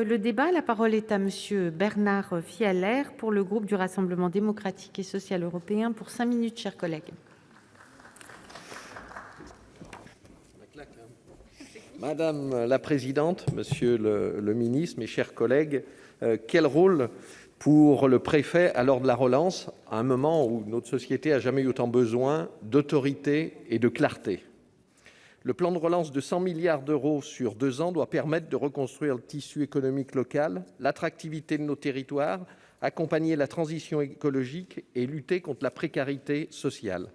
le débat, la parole est à Monsieur Bernard Fialaire pour le groupe du Rassemblement démocratique et social européen pour 5 minutes, chers collègues. Madame la présidente, monsieur le ministre, mes chers collègues, quel rôle pour le préfet à l'heure de la relance, à un moment où notre société a jamais eu autant besoin d'autorité et de clarté? Le plan de relance de 100 milliards d'euros sur 2 ans doit permettre de reconstruire le tissu économique local, l'attractivité de nos territoires, accompagner la transition écologique et lutter contre la précarité sociale.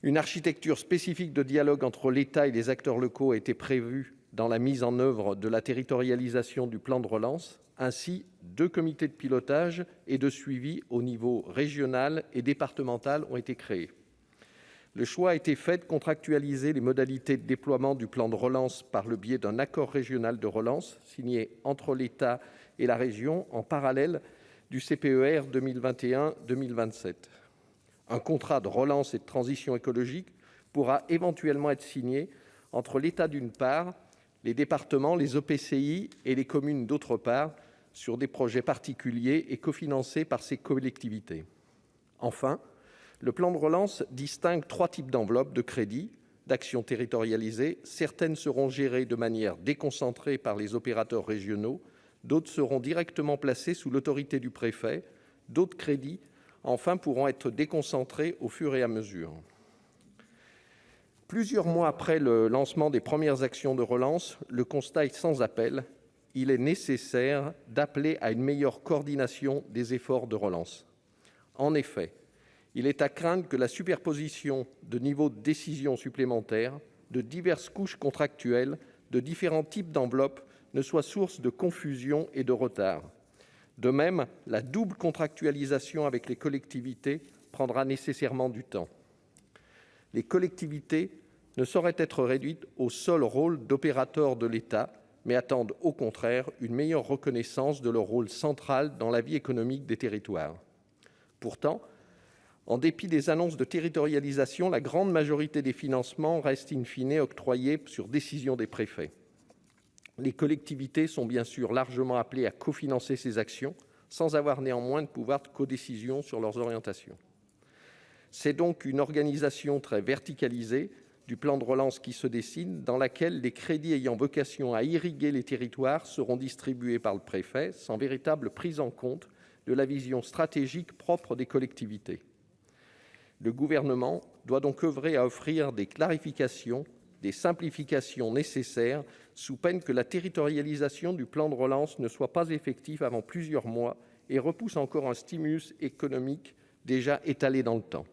Une architecture spécifique de dialogue entre l'État et les acteurs locaux a été prévue dans la mise en œuvre de la territorialisation du plan de relance. Ainsi, 2 comités de pilotage et de suivi au niveau régional et départemental ont été créés. Le choix a été fait de contractualiser les modalités de déploiement du plan de relance par le biais d'un accord régional de relance signé entre l'État et la région en parallèle du CPER 2021-2027. Un contrat de relance et de transition écologique pourra éventuellement être signé entre l'État d'une part, les départements, les EPCI et les communes d'autre part, sur des projets particuliers et cofinancés par ces collectivités. Enfin, le plan de relance distingue 3 types d'enveloppes de crédits, d'actions territorialisées. Certaines seront gérées de manière déconcentrée par les opérateurs régionaux, d'autres seront directement placées sous l'autorité du préfet, d'autres crédits enfin pourront être déconcentrés au fur et à mesure. Plusieurs mois après le lancement des premières actions de relance, le constat est sans appel. Il est nécessaire d'appeler à une meilleure coordination des efforts de relance. En effet, il est à craindre que la superposition de niveaux de décision supplémentaires, de diverses couches contractuelles, de différents types d'enveloppes ne soit source de confusion et de retard. De même, la double contractualisation avec les collectivités prendra nécessairement du temps. Les collectivités ne sauraient être réduites au seul rôle d'opérateur de l'État, mais attendent au contraire une meilleure reconnaissance de leur rôle central dans la vie économique des territoires. Pourtant, en dépit des annonces de territorialisation, la grande majorité des financements reste in fine octroyée sur décision des préfets. Les collectivités sont bien sûr largement appelées à cofinancer ces actions, sans avoir néanmoins de pouvoir de codécision sur leurs orientations. C'est donc une organisation très verticalisée du plan de relance qui se dessine, dans laquelle les crédits ayant vocation à irriguer les territoires seront distribués par le préfet, sans véritable prise en compte de la vision stratégique propre des collectivités. Le gouvernement doit donc œuvrer à offrir des clarifications, des simplifications nécessaires, sous peine que la territorialisation du plan de relance ne soit pas effective avant plusieurs mois et repousse encore un stimulus économique déjà étalé dans le temps.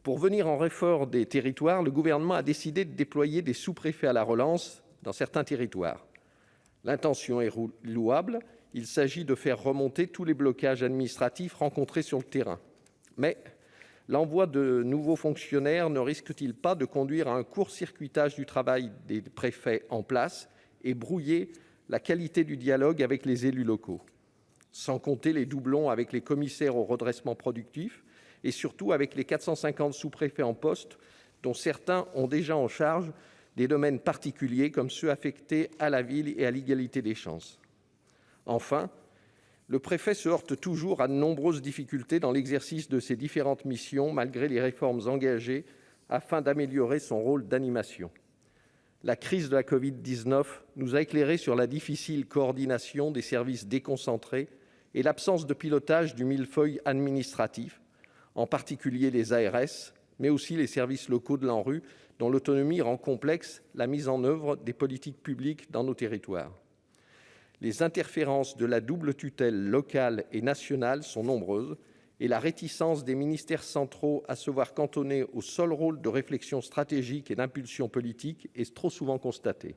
Pour venir en renfort des territoires, le gouvernement a décidé de déployer des sous-préfets à la relance dans certains territoires. L'intention est louable, il s'agit de faire remonter tous les blocages administratifs rencontrés sur le terrain. Mais l'envoi de nouveaux fonctionnaires ne risque-t-il pas de conduire à un court-circuitage du travail des préfets en place et brouiller la qualité du dialogue avec les élus locaux? Sans compter les doublons avec les commissaires au redressement productif et surtout avec les 450 sous-préfets en poste, dont certains ont déjà en charge des domaines particuliers comme ceux affectés à la ville et à l'égalité des chances. Enfin, le préfet se heurte toujours à de nombreuses difficultés dans l'exercice de ses différentes missions, malgré les réformes engagées afin d'améliorer son rôle d'animation. La crise de la Covid-19 nous a éclairé sur la difficile coordination des services déconcentrés et l'absence de pilotage du millefeuille administratif, en particulier les ARS, mais aussi les services locaux de l'ANRU, dont l'autonomie rend complexe la mise en œuvre des politiques publiques dans nos territoires. Les interférences de la double tutelle locale et nationale sont nombreuses et la réticence des ministères centraux à se voir cantonnés au seul rôle de réflexion stratégique et d'impulsion politique est trop souvent constatée.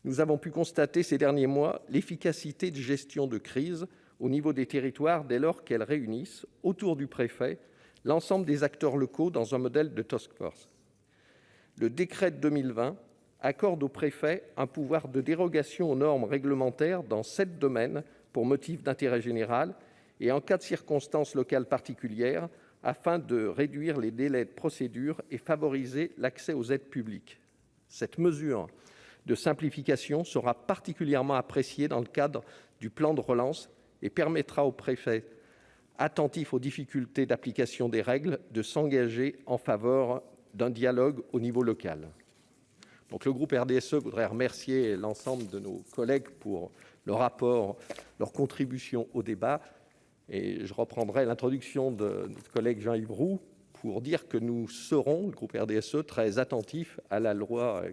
Nous avons pu constater ces derniers mois l'efficacité de gestion de crise au niveau des territoires dès lors qu'elles réunissent, autour du préfet, l'ensemble des acteurs locaux dans un modèle de task force. Le décret de 2020 accorde au préfet un pouvoir de dérogation aux normes réglementaires dans 7 domaines pour motif d'intérêt général et en cas de circonstances locales particulières afin de réduire les délais de procédure et favoriser l'accès aux aides publiques. Cette mesure de simplification sera particulièrement apprécié dans le cadre du plan de relance et permettra aux préfets attentifs aux difficultés d'application des règles de s'engager en faveur d'un dialogue au niveau local. Donc, le groupe RDSE voudrait remercier l'ensemble de nos collègues pour leur rapport, leur contribution au débat. Et je reprendrai l'introduction de notre collègue Jean-Yves Roux pour dire que nous serons, le groupe RDSE, très attentifs à la loi